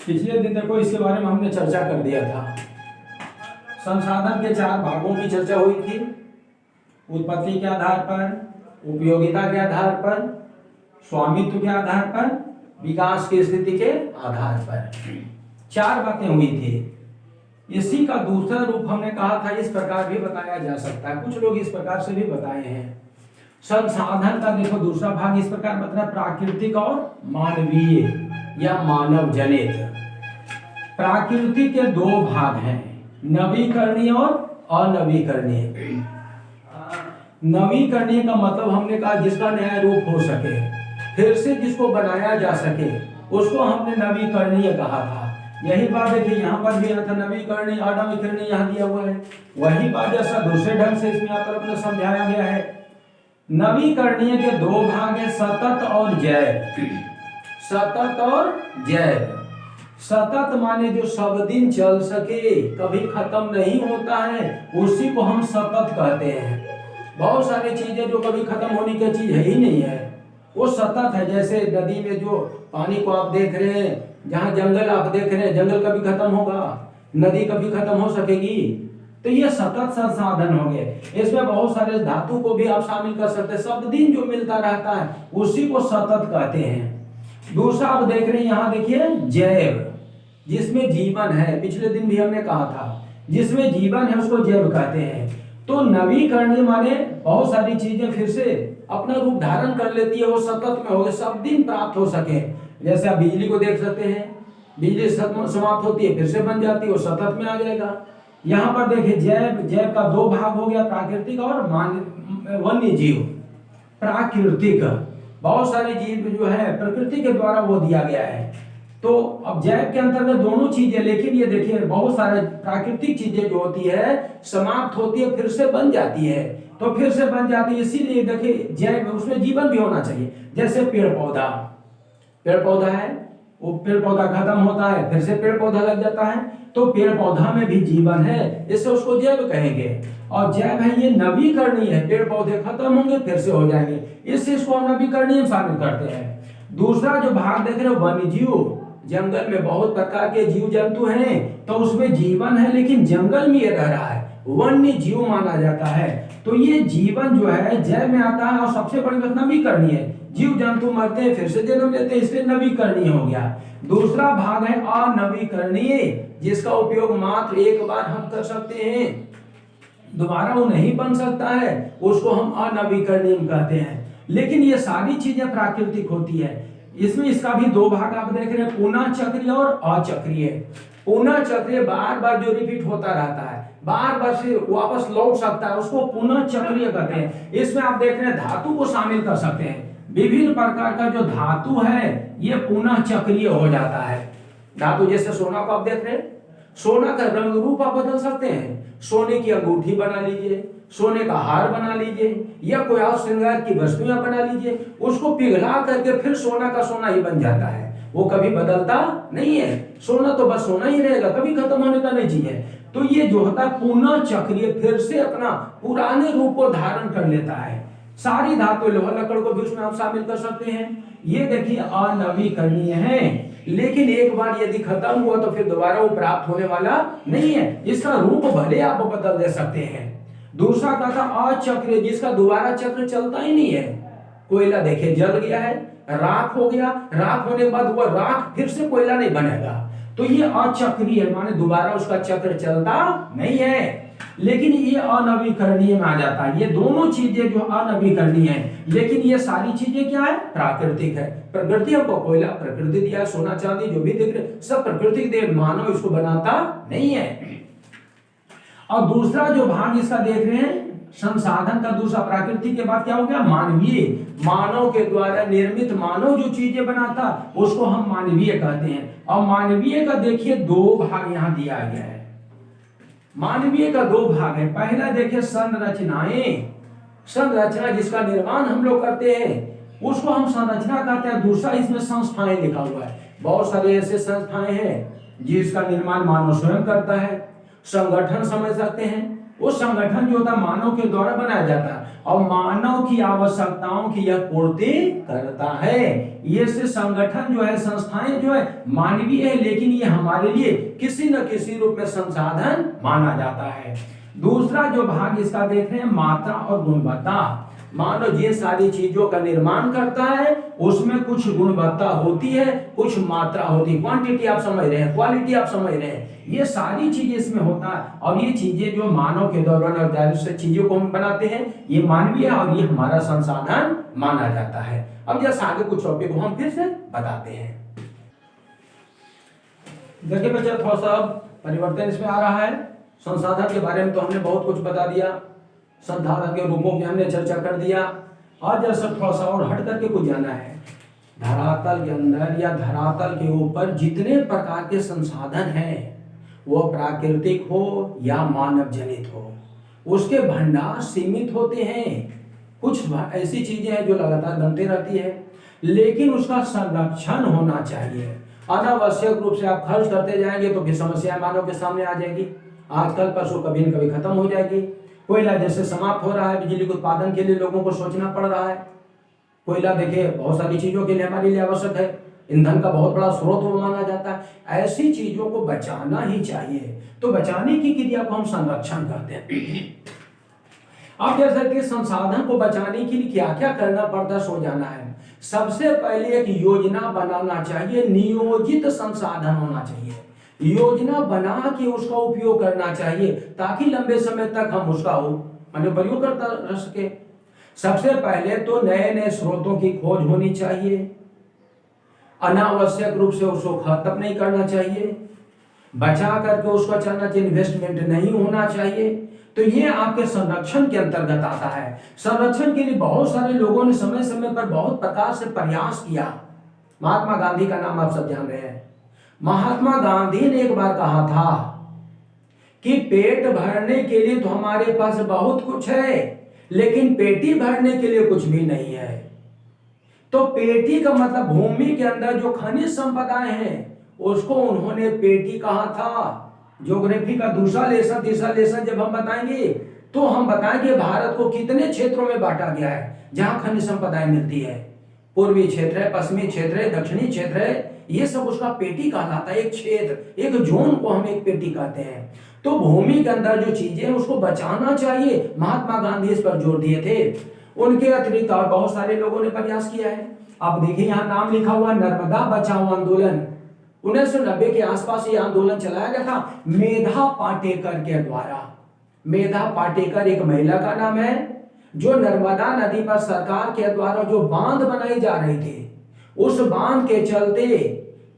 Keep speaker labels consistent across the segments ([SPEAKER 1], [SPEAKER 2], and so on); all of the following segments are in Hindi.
[SPEAKER 1] पिछले दिन देखो इसके बारे में हमने चर्चा कर दिया था। संसाधन के 4 भागों की चर्चा हुई थी। उत्पत्ति के आधार पर, उपयोगिता के आधार पर, स्वामित्व के आधार पर, विकास की स्थिति के आधार पर 4 बातें हुई थी। इसी का दूसरा रूप हमने कहा था इस प्रकार भी बताया जा सकता है। कुछ लोग इस प्रकार से भी बताए हैं। संसाधन का देखो दूसरा भाग इस प्रकार बता रहा है, प्राकृतिक और मानवीय या मानव जनित। प्राकृतिक के 2 भाग हैं, नवीकरणीय और अनवीकरणीय। नवीकरणीय का मतलब हमने कहा जिसका नया रूप हो सके, फिर से जिसको बनाया जा सके, उसको हमने नवीकरणीय कहा था। यही बात देखिए यहाँ पर भी था, नवीकरणीय अनवीकरणीय यहाँ दिया हुआ है। वही बात जैसा दूसरे ढंग से इसमें यहाँ पर अपने समझाया गया है। नवीकरणीय के 2 भाग है, सतत और जैव। सतत और जैव। सतत माने जो सब दिन चल सके, कभी खत्म नहीं होता है, उसी को हम सतत कहते हैं। बहुत सारी चीजें जो कभी खत्म होने की चीज है ही नहीं है, वो सतत है। जैसे नदी में जो पानी को आप देख रहे हैं, जहाँ जंगल आप देख रहे हैं, जंगल कभी खत्म होगा, नदी कभी खत्म हो सकेगी? तो ये सतत संसाधन हो गए। इसमें बहुत सारे धातु को भी आप शामिल कर सकते हैं। सब दिन जो मिलता रहता है उसी को सतत कहते हैं। दूसरा आप देख रहे हैं यहाँ देखिए जैव, जिसमें जीवन है। पिछले दिन भी हमने कहा था जिसमें जीवन है उसको जैव कहते हैं। तो नवीकरणीय माने बहुत सारी चीजें फिर से अपना रूप धारण कर लेती है, वो सतत में हो गए, सब दिन प्राप्त हो सके। जैसे आप बिजली को देख सकते हैं, बिजली समाप्त होती है फिर से बन जाती है, वो सतत में आ जाएगा। यहाँ पर देखिए जैव का 2 भाग हो गया, प्राकृतिक और वन्य जीव। प्राकृतिक बहुत सारे जीव जो है प्रकृति के द्वारा वो दिया गया है। तो अब जैव के अंतर्गत दोनों चीजें, लेकिन ये देखिए बहुत सारे प्राकृतिक चीजें जो होती है समाप्त होती है फिर से बन जाती है, तो फिर से बन जाती है। इसीलिए देखिए जैव उसमें जीवन भी होना चाहिए। जैसे पेड़ पौधा है, वो पेड़ पौधा खत्म होता है फिर से पेड़ पौधा लग जाता है, तो पेड़ पौधा में भी जीवन है, इससे उसको जैव कहेंगे। और जैव है ये नवीकरणीय है, पेड़ पौधे खत्म होंगे फिर से हो जाएंगे, इससे इसको नवीकरणीय शामिल करते हैं। दूसरा जो भाग देख रहे हो वन्य जीव, जंगल में बहुत प्रकार के जीव जंतु हैं, तो उसमें जीवन है लेकिन जंगल में ये रह रहा है, वन्य जीव माना जाता है। तो ये जीवन जो है जैव में आता है। और सबसे बड़ी बात नवीकरणीय है, जीव जंतु मरते हैं फिर से जन्म लेते हैं, इसलिए नवीकरणीय हो गया। दूसरा भाग है अनवीकरणीय, जिसका उपयोग मात्र एक बार हम कर सकते हैं, दोबारा वो नहीं बन सकता है, उसको हम अनवीकरणीय कहते हैं। लेकिन ये सारी चीजें प्राकृतिक होती है। इसमें इसका भी 2 भाग आप देख रहे हैं, पुनः चक्रीय और अचक्रीय। पुनः चक्रीय बार बार जो रिपीट होता रहता है, बार बार से वापस लौट सकता है, उसको पुनः चक्रीय कहते हैं। इसमें आप देख रहे हैं धातु को शामिल कर सकते हैं। विभिन्न प्रकार का जो धातु है ये पुनः चक्रीय हो जाता है। धातु जैसे सोना को आप देख रहे हैं, सोना का रंग रूप आप बदल सकते हैं। सोने की अंगूठी बना लीजिए, सोने का हार बना लीजिए, या कोई और श्रृंगार की वस्तुएं बना लीजिए, उसको पिघला करके फिर सोना का सोना ही बन जाता है, वो कभी बदलता नहीं है। सोना तो बस सोना ही रहेगा, कभी खत्म होने का नहीं चीज है। तो ये जो होता है पुनः चक्रीय, फिर से अपना पुराने रूप को धारण कर लेता है। सारी धातु लोहा लकड़ को भी उसमें आप शामिल कर सकते हैं। ये देखिए अनवीकरणीय है, लेकिन एक बार यदि खत्म हुआ तो फिर दोबारा वो प्राप्त होने वाला नहीं है। इसका रूप भले आप बदल दे सकते हैं। दूसरा का था अचक्रीय, जिसका दोबारा चक्र चलता ही नहीं है। कोयला देखिए जल गया है, राख हो गया, राख होने के बाद वो राख फिर से कोयला नहीं बनेगा, तो ये अचक्रीय है, माने दोबारा उसका चक्र चलता नहीं है। लेकिन ये अनवीकरणीय में आ जाता है। ये दोनों चीजें जो अनवीकरणीय है, लेकिन ये सारी चीजें क्या है, प्राकृतिक है। प्रकृति हमको कोयला प्रकृति दिया, सोना चांदी जो भी दिख रहे सब प्रकृति दे, मानव इसको बनाता नहीं है। और दूसरा जो भाग इसका देख रहे हैं संसाधन का, दूसरा प्राकृतिक के बाद क्या हो गया, मानवीय। मानव के द्वारा निर्मित, मानव जो चीजें बनाता उसको हम मानवीय कहते हैं। और मानवीय का देखिए 2 भाग यहाँ दिया गया है। मानवीय का 2 भाग है। पहला देखिए संरचनाएं, संरचना जिसका निर्माण हम लोग करते हैं उसको हम संरचना कहते हैं। दूसरा इसमें संस्थाएं लिखा हुआ है। बहुत सारे ऐसे संस्थाएं हैं जिसका निर्माण मानव स्वयं करता है। संगठन समझ सकते हैं, वो संगठन जो होता है मानव के द्वारा बनाया जाता है और मानव की आवश्यकताओं की यह पूर्ति करता है। ये से संगठन जो है, संस्थाएं जो है मानवीय है, लेकिन ये हमारे लिए किसी न किसी रूप में संसाधन माना जाता है। दूसरा जो भाग इसका देख रहे हैं, मात्रा और गुणवत्ता। मानव जिन सारी चीजों का निर्माण करता है उसमें कुछ गुणवत्ता होती है, कुछ मात्रा होती है। क्वांटिटी आप समझ रहे हैं, क्वालिटी आप समझ रहे हैं, ये सारी चीजें इसमें होता है। और ये चीजें जो मानव के दौरान से चीजों को हम बनाते हैं, ये मानवीय है और ये हमारा संसाधन माना जाता है। अब जैसे आगे कुछ टॉपिक को हम फिर से बताते हैं। देखिए बच्चा, थोड़ा सा परिवर्तन इसमें आ रहा है। संसाधन के बारे में तो हमने बहुत कुछ बता दिया, संसाधन के रूपों की हमने चर्चा कर दिया। आज जैसे थोड़ा सा और हट करके कुछ जाना है। धरातल के अंदर या धरातल के ऊपर जितने प्रकार के संसाधन हैं, वो प्राकृतिक हो या मानव जनित हो, उसके भंडार सीमित होते हैं। कुछ ऐसी चीजें हैं जो लगातार बनते रहती है, लेकिन उसका संरक्षण होना चाहिए। अनावश्यक रूप से आप खर्च करते जाएंगे तो फिर समस्या मानव के सामने आ जाएगी। आजकल परसों कभी न कभी खत्म हो जाएगी। कोयला जैसे समाप्त हो रहा है, बिजली के उत्पादन के लिए लोगों को सोचना पड़ रहा है। कोयला देखिए बहुत सारी चीजों के लिए हमारे लिए आवश्यक है, ईंधन का बहुत बड़ा स्रोत वो माना जाता है। ऐसी चीजों को बचाना ही चाहिए, तो बचाने की क्रिया को हम संरक्षण करते हैं। आप जैसे कि संसाधन को बचाने के लिए क्या क्या करना पड़ता है, सो जाना है। सबसे पहले एक योजना बनाना चाहिए, नियोजित संसाधन होना चाहिए। योजना बना के उसका उपयोग करना चाहिए ताकि लंबे समय तक हम उसका प्रयोग करता रह सके। सबसे पहले तो नए नए स्रोतों की खोज होनी चाहिए। अनावश्यक रूप से उसको खत्म नहीं करना चाहिए, बचा करके उसको चलना चाहिए, इन्वेस्टमेंट नहीं होना चाहिए। तो ये आपके संरक्षण के अंतर्गत आता है। संरक्षण के लिए बहुत सारे लोगों ने समय समय पर बहुत प्रकार से प्रयास किया। महात्मा गांधी का नाम आप सब जान रहे हैं। महात्मा गांधी ने एक बार कहा था कि पेट भरने के लिए तो हमारे पास बहुत कुछ है, लेकिन पेटी भरने के लिए कुछ भी नहीं है। तो पेटी का मतलब भूमि के अंदर जो खनिज संपदाएं हैं उसको उन्होंने पेटी कहा था। ज्योग्राफी का दूसरा लेसन तीसरा लेसन जब हम बताएंगे तो हम बताएंगे भारत को कितने क्षेत्रों में बांटा गया है जहां खनिज संपदाएं मिलती है। पूर्वी क्षेत्र है, पश्चिमी क्षेत्र है, दक्षिणी क्षेत्र है, ये सब उसका पेटी कहलाता है। एक क्षेत्र, एक जोन को हम एक पेटी कहते हैं। तो भूमि के अंदर जो चीजें उसको बचाना चाहिए, महात्मा गांधी इस पर जोर दिए थे। उनके अतिरिक्त और बहुत सारे लोगों ने प्रयास किया है। आप देखिए यहाँ नाम लिखा हुआ नर्मदा बचाओ आंदोलन, 1990 के आसपास ये आंदोलन चलाया गया था मेधा पाटेकर के द्वारा। मेधा पाटेकर एक महिला का नाम है जो नर्मदा नदी पर सरकार के द्वारा जो बांध बनाई जा रही थी, उस बांध के चलते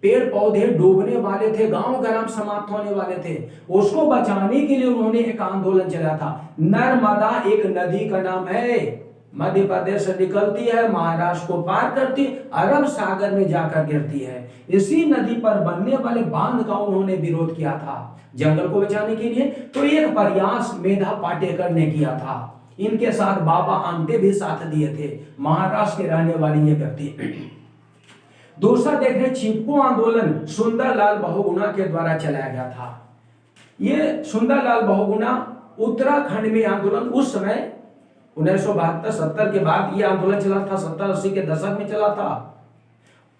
[SPEAKER 1] पेड़ पौधे डूबने वाले थे, गांव ग्राम समाप्त होने वाले थे, उसको बचाने के लिए उन्होंने एक आंदोलन चलाया था। नर्मदा एक नदी का नाम है, मध्य प्रदेश से निकलती है, महाराष्ट्र को पार करती, अरब सागर में जाकर गिरती है। इसी नदी पर बनने वाले बांध का उन्होंने विरोध किया था जंगल को बचाने के लिए। तो एक प्रयास मेधा पाटेकर ने किया था। इनके साथ बाबा आमटे भी साथ दिए थे, महाराष्ट्र के रहने वाली ये व्यक्ति। दूसरा देख रहे चिपको आंदोलन सुंदरलाल बहुगुणा के द्वारा चलाया गया था। ये सुंदरलाल बहुगुणा उत्तराखंड में आंदोलन उस समय 1972-70 के बाद ये आंदोलन चला था, 70-80 के दशक में चला था।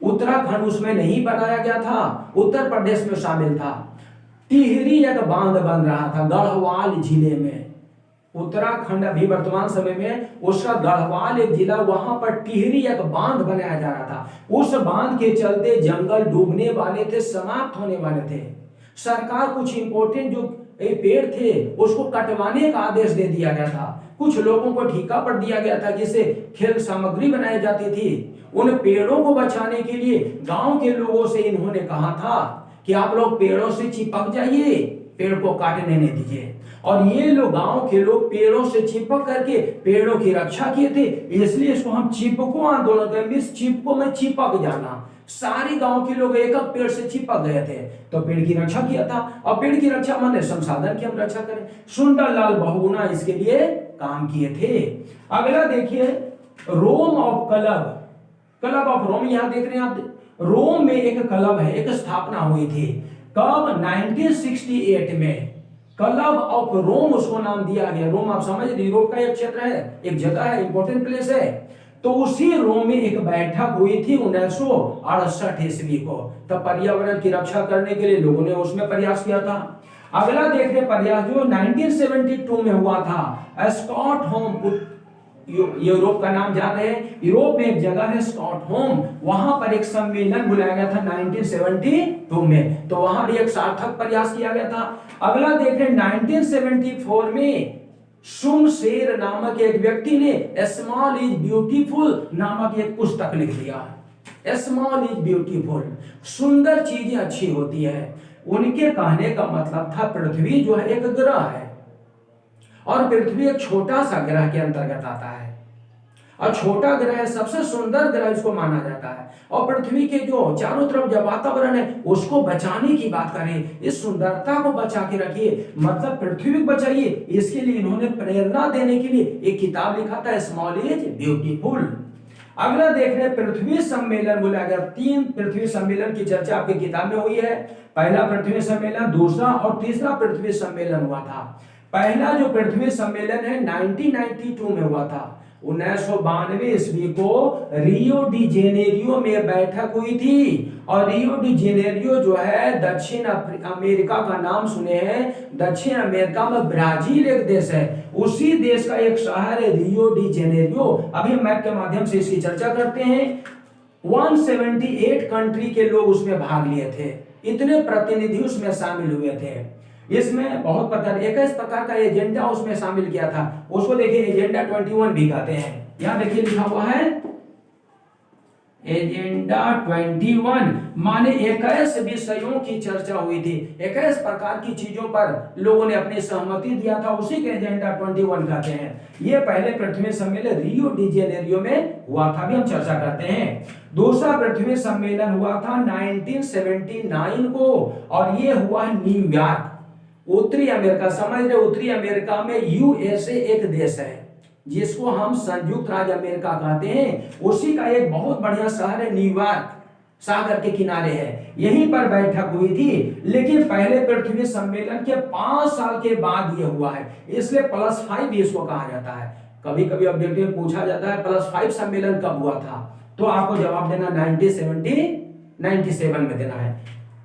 [SPEAKER 1] उत्तराखंड उसमें नहीं बनाया गया था, उत्तर प्रदेश में शामिल था। टिहरी एक बांध बन रहा था गढ़वाल जिले में। उत्तराखंड अभी वर्तमान समय में उसका गढ़वाल एक जिला, वहां पर टिहरी एक बांध बनाया जा रहा था। उस बांध के चलते जंगल डूबने वाले थे, समाप्त होने वाले थे। सरकार कुछ इंपोर्टेंट जो पेड़ थे उसको कटवाने का आदेश दे दिया गया था। कुछ लोगों को ठेका पर दिया गया था जिससे खेल सामग्री बनाई जाती थी। उन पेड़ों को बचाने के लिए गांव के लोगों से इन्होंने कहा था कि आप लोग पेड़ों से चिपक जाइए, पेड़ को काटने नहीं दीजिए। और ये लोग, गांव के लोग पेड़ों से चिपक करके पेड़ों की रक्षा किए थे। इसलिए इसको हम चिपको आंदोलन कहते हैं। इस चिपको में चिपक जाना, सारे गांव के लोग एक एक पेड़ से चिपक गए थे तो पेड़ की रक्षा किया था। और पेड़ की रक्षा माने संसाधन की हम रक्षा करें। सुंदरलाल बहुगुणा इसके लिए काम किए थे। अगला देखिए रोम ऑफ क्लब ऑफ रोम, यहां देख रहे हैं आप, रोम में एक क्लब है, एक स्थापना हुई थी। कब? 1968 में। क्लब ऑफ रोम उसको नाम दिया गया। रोम आप समझ रहे, यूरोप का एक क्षेत्र है, एक जगह है, इंपॉर्टेंट प्लेस है। तो उसी रोम में एक बैठक हुई थी 1968 ईस्वी को। तब पर्यावरण की रक्षा करने के लिए लोगों ने उसमें प्रयास किया था। अगला देख रहे प्रयास जो 1972 में हुआ था, स्टॉकहोम, यूरोप का नाम जान रहे हैं, यूरोप में एक जगह है स्टॉकहोम, वहां पर एक सम्मेलन बुलाया गया था 1972 में। तो वहां भी एक सार्थक प्रयास किया गया था। अगला देखें 1974 में सुमशेर नामक एक व्यक्ति ने स्मॉल इज ब्यूटीफुल नामक एक पुस्तक लिख दिया। स्मॉल इज ब्यूटीफुल, सुंदर चीजें अच्छी होती है। उनके कहने का मतलब था पृथ्वी जो है एक ग्रह है और पृथ्वी एक छोटा सा ग्रह के अंतर्गत आता है और छोटा ग्रह सबसे सुंदर ग्रह इसको माना जाता है। और पृथ्वी के जो चारों तरफ जो वातावरण है उसको बचाने की बात करें, इस सुंदरता को बचा के रखिए, मतलब पृथ्वी को बचाइए। इसके लिए इन्होंने प्रेरणा देने के लिए एक किताब लिखा था, स्मॉल इज ब्यूटीफुल। अगला देख रहे पृथ्वी सम्मेलन बुलाया गया। 3 पृथ्वी सम्मेलन की चर्चा आपकी किताब में हुई है। पहला पृथ्वी सम्मेलन, दूसरा और तीसरा पृथ्वी सम्मेलन हुआ था। पहला जो पृथ्वी सम्मेलन है 1992 में हुआ था। 1992 ईस्वी को रियो डी जेनेरियो में बैठक हुई थी। और रियो डी जेनेरियो जो है दक्षिण अमेरिका का नाम सुने हैं, दक्षिण अमेरिका में ब्राजील एक देश है, उसी देश का एक शहर है रियो डी जेनेरियो। अभी हम मैप के माध्यम से इसकी चर्चा करते हैं। 178 कंट्री के लोग उसमें भाग लिए थे, इतने प्रतिनिधि उसमें शामिल हुए थे। इसमें बहुत प्रकार 21 प्रकार का एजेंडा उसमें शामिल किया था। उसको देखिए एजेंडा 21 भी कहते हैं। यहां देखिए लिखा हुआ है एजेंडा 21, माने 21 विषयों की चर्चा हुई थी। 21 प्रकार की चीजों पर लोगों ने अपनी सहमति दिया था, उसी के एजेंडा 21 कहते हैं। ये पहले पृथ्वी सम्मेलन रियो डी जेनेरियो में हुआ था, भी हम चर्चा करते हैं। दूसरा पृथ्वी सम्मेलन हुआ था 1979 को और ये हुआ न्यूयॉर्क, उत्तरी अमेरिका। समझ रहे, उत्तरी अमेरिका में यूएसए एक देश है जिसको हम संयुक्त राज्य अमेरिका कहते हैं, उसी का एक बहुत बढ़िया शहर है न्यूयॉर्क, सागर के किनारे है। यहीं पर बैठक हुई थी। लेकिन पहले पृथ्वी सम्मेलन के 5 साल के बाद ये हुआ है, इसलिए +5 इसको कहा जाता है। कभी कभी ऑब्जेक्टिव पूछा जाता है +5 सम्मेलन कब हुआ था, तो आपको जवाब देना 1997 में देना है।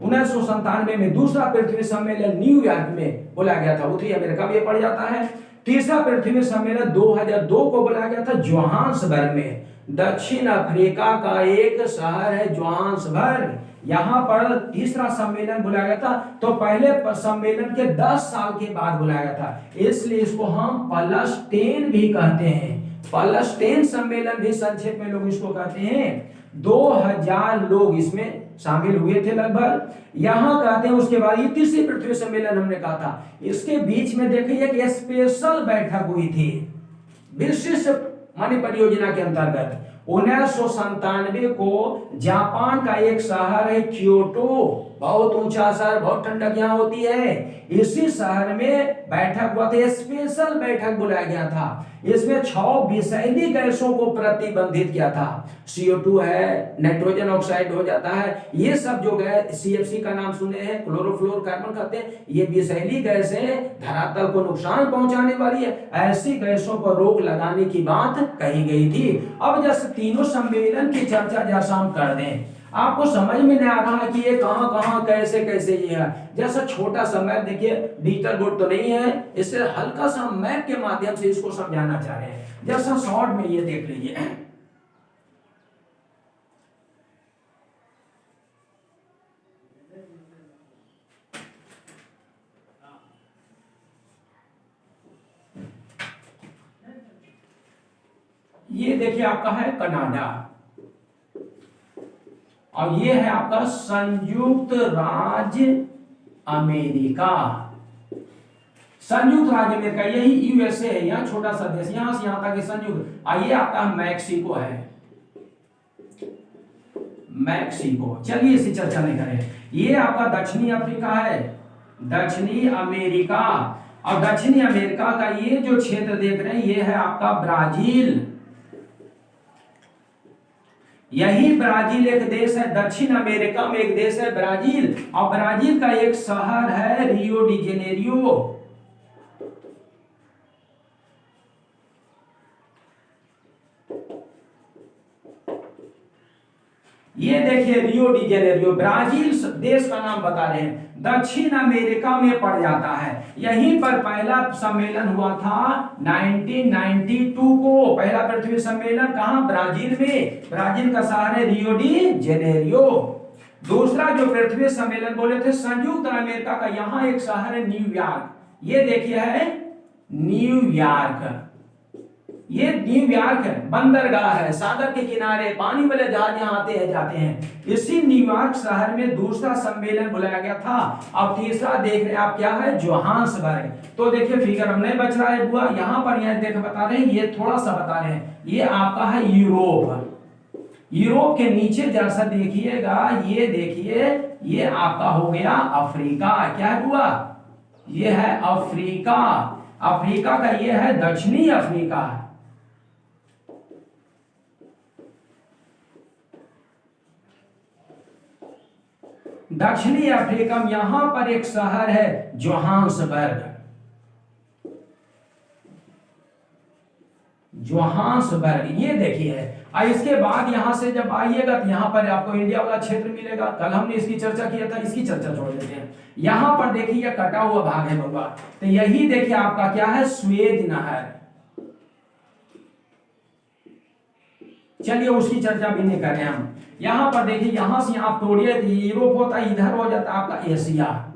[SPEAKER 1] 1997 में दूसरा पृथ्वी सम्मेलन न्यूयॉर्क में बुलाया गया था, उत्तरी अमेरिका में पड़ जाता है। तीसरा पृथ्वी सम्मेलन 2002 को बुलाया गया था जोहान्सबर्ग में, दक्षिण अफ्रीका का एक शहर है जोहान्सबर्ग। यहां पर तीसरा सम्मेलन बुलाया गया था। तो पहले सम्मेलन के 10 साल के बाद बुलाया गया था, इसलिए इसको हम प्लस-10 भी कहते हैं। प्लस-10 सम्मेलन भी संक्षेप में लोग इसको कहते हैं। 2000 लोग इसमें शामिल हुए थे लगभग, यहां कहते हैं। उसके बाद ये तीसरी पृथ्वी सम्मेलन हमने कहा था, इसके बीच में देखिए एक स्पेशल बैठक हुई थी विशिष्ट मानी परियोजना के अंतर्गत। 1997 को जापान का एक शहर है क्योटो, बहुत ऊंचा शहर, बहुत ठंडक यहाँ होती है। इसी शहर में बैठक हुआ था, स्पेशल बैठक बुलाया गया था। इसमें 6 विषैली गैसों को प्रतिबंधित किया था। CO2 है, नाइट्रोजन ऑक्साइड हो जाता है, ये सब जो गैस CFC का नाम सुने हैं, क्लोरोफ्लोरोकार्बन कहते हैं, ये विषैली गैसें धरातल को नुकसान पहुंचाने वाली है। ऐसी गैसों पर रोक लगाने की बात कही गई थी। अब जैसे तीनों सम्मेलन की चर्चा जैसा हम कर दें, आपको समझ में नहीं आ रहा है कि ये कहां कहां कैसे कैसे ये है। जैसा छोटा सा मैप देखिए, डिजिटल बोर्ड तो नहीं है, इससे हल्का सा मैप के माध्यम से इसको समझाना चाह रहे हैं। जैसा शॉर्ट में ये देख लीजिए, ये देखिए आपका है कनाडा और ये है आपका संयुक्त राज्य अमेरिका। संयुक्त राज्य अमेरिका, यही यूएसए है, यहाँ छोटा सा देश, यहां से यहां तक संयुक्त। आइए आपका मैक्सिको है, मैक्सिको। चलिए इसी चर्चा नहीं करें। ये आपका दक्षिणी अफ्रीका है, दक्षिणी अमेरिका। और दक्षिणी अमेरिका का ये जो क्षेत्र देख रहे हैं ये है आपका ब्राजील। यही ब्राजील एक देश है, दक्षिण अमेरिका में एक देश है ब्राजील। और ब्राजील का एक शहर है रियो डी जेनेरियो। ये देखिए रियो डी जेनेरियो ब्राजील देश का नाम बता रहे हैं, दक्षिण अमेरिका में पड़ जाता है। यहीं पर पहला सम्मेलन हुआ था 1992 को। पहला पृथ्वी सम्मेलन कहां? ब्राजील में। ब्राजील का शहर है रियो डी जेनेरियो। दूसरा जो पृथ्वी सम्मेलन बोले थे संयुक्त अमेरिका का, यहां एक शहर है न्यूयॉर्क। ये देखिए है न्यूयॉर्क, ये न्यूयॉर्क है, बंदरगाह है, सागर के किनारे, पानी वाले जहाज यहाँ आते हैं जाते हैं। इसी न्यूयॉर्क शहर में दूसरा सम्मेलन बुलाया गया था। अब तीसरा देख रहे हैं आप क्या है? जोहान्सबर्ग। तो देखिए फिगर हम नहीं बच रहा है बुआ, यहाँ पर यह देख बता रहे हैं, ये थोड़ा सा बता रहे हैं, ये आपका है यूरोप। यूरोप के नीचे जैसा देखिएगा, ये देखिए ये आपका हो गया अफ्रीका। क्या हुआ? ये है अफ्रीका। अफ्रीका का ये है दक्षिणी अफ्रीका। दक्षिणी अफ्रीका में यहां पर एक शहर है जोहान्सबर्ग। जोहान्सबर्ग ये देखिए। और इसके बाद यहां से जब आइएगा तो यहां पर आपको इंडिया वाला क्षेत्र मिलेगा। कल हमने इसकी चर्चा किया था, इसकी चर्चा छोड़ देते हैं। यहां पर देखिए यह कटा हुआ भाग है बाबा, तो यही देखिए आपका क्या है? स्वेज नहर। चलिए उसकी चर्चा भी नहीं करें हम। यहां पर देखिए, यहां से आप तोड़िए यूरोप होता है, इधर हो जाता है आपका एशिया।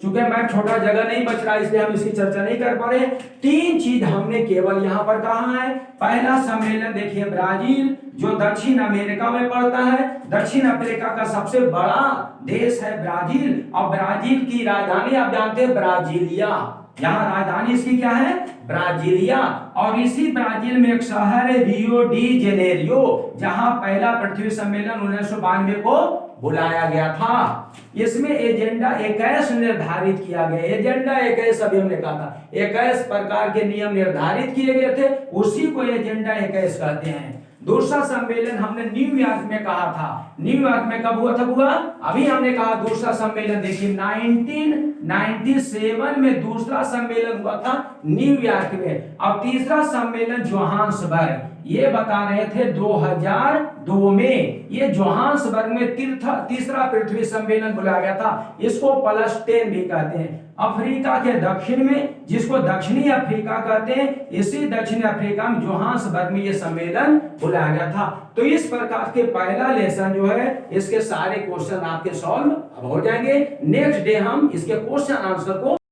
[SPEAKER 1] चूंकि मैप छोटा जगह नहीं बच रहा, इसलिए हम इसकी चर्चा नहीं कर पा रहे। तीन चीज हमने केवल यहां पर कहा है। पहला सम्मेलन देखिए ब्राजील, जो दक्षिण अमेरिका में पड़ता है। दक्षिण अफ्रीका का सबसे बड़ा देश है ब्राजील, और ब्राजील की राजधानी आप जानते हैं ब्राजीलिया। यहाँ राजधानी इसकी क्या है? ब्राजीलिया। और इसी ब्राजील में एक शहर है रियो डी जेनेरियो, जहां पहला पृथ्वी सम्मेलन 1992 को बुलाया गया था। इसमें एजेंडा 21 निर्धारित किया गया। एजेंडा 21 अभी हमने कहा था, 21 प्रकार के नियम निर्धारित किए गए थे, उसी को एजेंडा 21 कहते हैं। दूसरा सम्मेलन हमने न्यूयॉर्क में कहा था। न्यूयॉर्क में कब हुआ था बुआ? अभी हमने कहा दूसरा सम्मेलन देखिए 1997 में दूसरा सम्मेलन हुआ था न्यूयॉर्क में। अब तीसरा सम्मेलन जोहान्सबर्ग, ये बता रहे थे 2002 में। ये जोहान्सबर्ग में तीसरा पृथ्वी सम्मेलन बुलाया गया था। इसको प्लस-10 भी कहते हैं। अफ्रीका के दक्षिण में, जिसको दक्षिणी अफ्रीका कहते हैं, इसी दक्षिणी अफ्रीका में जोहान्सबर्ग में ये सम्मेलन बुलाया गया था। तो इस प्रकार के पहला लेसन जो है, इसके सारे क्वेश्चन आपके सॉल्व अब हो जाएंगे। नेक्स्ट डे हम इसके क्वेश्चन आंसर को